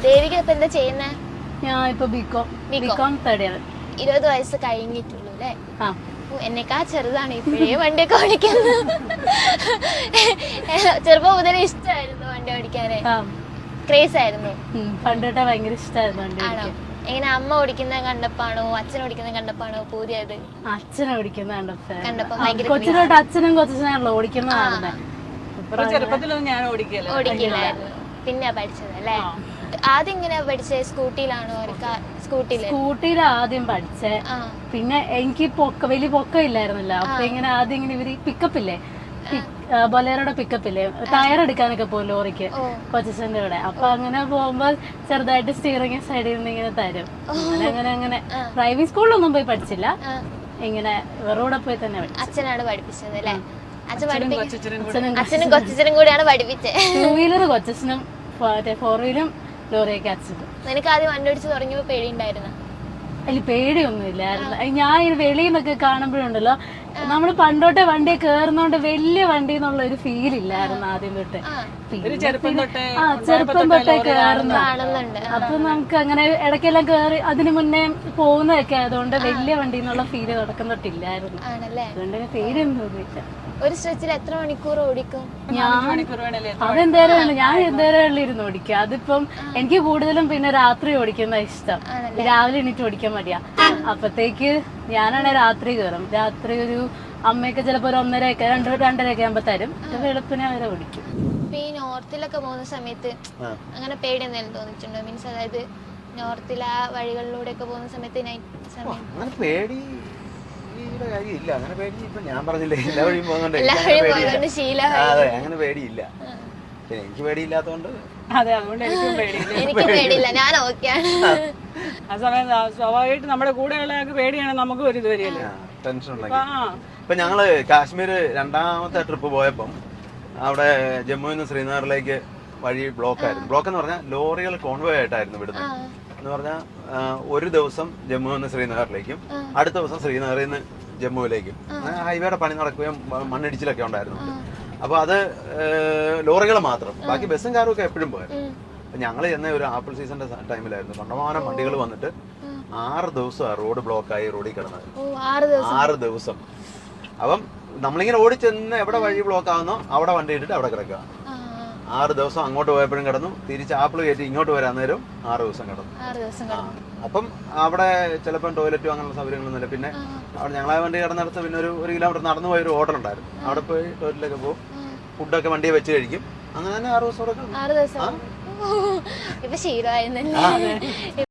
ദേവിക ഇപ്പൊ എന്താ ചെയ്യുന്നേ? ഞാൻ ഇപ്പൊ ബികോം തേർഡ് ഇയർ. 20 വയസ്സ് കഴിഞ്ഞിട്ടുള്ളൂ അല്ലേ? എന്നെക്കാ ചെറുതാണ് ഇപ്പോഴേ വണ്ടിയൊക്കെ ഓടിക്കുന്നത്. ചെറുപ്പം മുതലേ ഇഷ്ടമായിരുന്നു വണ്ടി ഓടിക്കാനേ, ക്രേസ് ആയിരുന്നു. പണ്ടോട്ടെ ഭയങ്കര ഇഷ്ടമായിരുന്നു. ആണോ? എങ്ങനെ അമ്മ ഓടിക്കുന്ന കണ്ടപ്പാണോ അച്ഛൻ ഓടിക്കുന്ന കണ്ടപ്പാണോ പൂരിയത്? അച്ഛനെ ഓടിക്കുന്ന കണ്ടപ്പോ കൊച്ചിലോട്ട് അച്ഛനും കൊച്ചാണല്ലോ ഓടിക്കുന്നതാണ്. ചെറുപ്പത്തിലൊന്നും ഞാൻ ഓടിക്കില്ലായിരുന്നു, പിന്നെ പഠിച്ചത് അല്ലേ? ആദ്യം ഇങ്ങനെ പഠിച്ചേ സ്കൂട്ടിയിലാണോ? സ്കൂട്ടിയിൽ ആദ്യം പഠിച്ചേ. പിന്നെ എനിക്ക് വലിയ പൊക്കം ഇല്ലായിരുന്നല്ലോ. അപ്പൊ ഇങ്ങനെ ആദ്യം ഇങ്ങനെ ഇവര് പിക്കപ്പ് ഇല്ലേ, ബൊലേറോടെ പിക്കപ്പ് ഇല്ലേ, ടയർ എടുക്കാനൊക്കെ പോകും ലോറിക്ക് കൊച്ചച്ഛന്റെ കൂടെ. അപ്പൊ അങ്ങനെ പോകുമ്പോ ചെറുതായിട്ട് സ്റ്റിയറിംഗ് സൈഡിൽ നിന്ന് ഇങ്ങനെ തരും. അങ്ങനെ ഡ്രൈവിംഗ് സ്കൂളിലൊന്നും പോയി പഠിച്ചില്ല, ഇങ്ങനെ റോഡെ പോയി തന്നെ പഠിച്ചു. അച്ഛനാണ് പഠിപ്പിച്ചത് അല്ലേ? അച്ഛനും കൊച്ചച്ഛനും കൂടിയാണ് പഠിപ്പിച്ചത്. 2 വീലർ കൊച്ചച്ഛനും 4 വീലും ലോറിയൊക്കെ അച്ഛനും. നിനക്ക് ആദ്യം വണ്ടി ഓടിച്ച് തുടങ്ങിയപ്പോ പേടിയുണ്ടായിരുന്ന? അതിൽ പേടിയൊന്നുമില്ലായിരുന്നു. ഞാൻ ഈ വെളിയിൽ നിന്നൊക്കെ കാണുമ്പോഴുണ്ടല്ലോ, നമ്മള് പണ്ടോട്ടെ വണ്ടി കയറുന്നോണ്ട് വലിയ വണ്ടി എന്നുള്ള ഒരു ഫീൽ ഇല്ലായിരുന്നു ആദ്യം തൊട്ട്. ചെറുപ്പം തൊട്ടേ കയറുന്ന. അപ്പൊ നമുക്ക് അങ്ങനെ ഇടയ്ക്കെല്ലാം കയറി അതിന് മുന്നേ പോകുന്നതൊക്കെ ആയതുകൊണ്ട് വലിയ വണ്ടി എന്നുള്ള ഫീല് തുടക്കം തൊട്ടില്ലായിരുന്നു. അതുകൊണ്ട് പേടിയൊന്നുമില്ല. ഒരു സ്ട്രെച്ചിൽ എത്ര മണിക്കൂർ ഓടിക്കും? അതെന്തേരം ഞാൻ എന്തേരം ഇരുന്ന് ഓടിക്കുക. അതിപ്പം എനിക്ക് കൂടുതലും പിന്നെ രാത്രി ഓടിക്കുന്ന ഇഷ്ടം. രാവിലെ എണീറ്റ് ഓടിക്കാൻ മടിയാ. അപ്പത്തേക്ക് ഞാനാണെ രാത്രി കയറും. രാത്രി ഒരു അമ്മയൊക്കെ ചിലപ്പോ 1:30 2:30 ആകുമ്പോ തരും. വെളുപ്പിനെ വരെ ഓടിക്കും. ഈ നോർത്തിലൊക്കെ പോകുന്ന സമയത്ത് അങ്ങനെ പേടി എന്തെങ്കിലും തോന്നിയിട്ടുണ്ടോ? മീൻസ് അതായത് നോർത്തിൽ ആ വഴികളിലൂടെ ഒക്കെ പോകുന്ന സമയത്ത് നൈറ്റ് സമയം ഇല്ല. അങ്ങനെ പേടി ഇപ്പൊ ഞാൻ പറഞ്ഞില്ലേ, എല്ലാ വഴിയും പോകുന്നുണ്ട്. അതെ, അങ്ങനെ പേടിയില്ല. എനിക്ക് പേടിയില്ലാത്തോണ്ട് എനിക്ക് പേടിയില്ല, ഞാൻ ഓക്കെയാണ്. ആ സമയം സ്വാഭാവികമായിട്ട് നമ്മുടെ കൂടെയുള്ള പേടിയാണ് നമുക്ക് ഒരു ഇത് വരികയല്ലേ, ടെൻഷൻ ഉണ്ടെങ്കിൽ. ഇപ്പൊ ഞങ്ങള് കാശ്മീർ 2ാമത്തെ ട്രിപ്പ് പോയപ്പം അവിടെ ജമ്മുവിൽ നിന്ന് ശ്രീനഗറിലേക്ക് വഴി ബ്ലോക്ക് ആയിരുന്നു. ബ്ലോക്ക് എന്ന് പറഞ്ഞാൽ ലോറികൾ കോൺവോയ് ആയിട്ടായിരുന്നു വിടുന്നത്. എന്ന് പറഞ്ഞാൽ ഒരു ദിവസം ജമ്മുവിൽ നിന്ന് ശ്രീനഗറിലേക്കും അടുത്ത ദിവസം ശ്രീനഗറിൽ നിന്ന് ജമ്മുവിലേക്കും. ഹൈവേയുടെ പണി നടക്കുകയും മണ്ണിടിച്ചിലൊക്കെ ഉണ്ടായിരുന്നു. അപ്പൊ അത് ലോറികൾ മാത്രം, ബാക്കി ബസ്സും കാറും ഒക്കെ എപ്പോഴും പോയായിരുന്നു. അപ്പൊ ഞങ്ങൾ ചെന്ന ഒരു ആപ്പിൾ സീസണിന്റെ ടൈമിലായിരുന്നു. കണ്ടമാനം വണ്ടികൾ വന്നിട്ട് 6 ദിവസം റോഡ് ബ്ലോക്കായി റോഡിൽ കിടന്നത്. 6 ദിവസം. അപ്പം നമ്മളിങ്ങനെ ഓടിച്ചെന്ന് എവിടെ വഴി ബ്ലോക്ക് ആവുന്നോ അവിടെ വണ്ടി ഇട്ടിട്ട് അവിടെ കിടക്കുക. 6 ദിവസം അങ്ങോട്ട് പോയപ്പോഴും കിടന്നു, തിരിച്ച് ആപ്പിൾ കയറ്റി ഇങ്ങോട്ട് വരാൻ നേരം 6 ദിവസം കിടന്നു. അപ്പം അവിടെ ചിലപ്പം ടോയ്ലറ്റും അങ്ങനെയുള്ള സൗകര്യങ്ങളൊന്നുമില്ല. പിന്നെ അവിടെ ഞങ്ങളെ വണ്ടി കിടന്നിടത്ത് പിന്നെ ഒരു കിലോമീറ്റർ നടന്നു പോയൊരു ഹോട്ടൽ ഉണ്ടായിരുന്നു. അവിടെ പോയി ടോയ്ലറ്റിലൊക്കെ പോകും, ഫുഡൊക്കെ വണ്ടിയെ വെച്ച് കഴിക്കും. അങ്ങനെ തന്നെ 6 ദിവസം ഇപ്പൊ ശീലമായിരുന്നല്ലേ.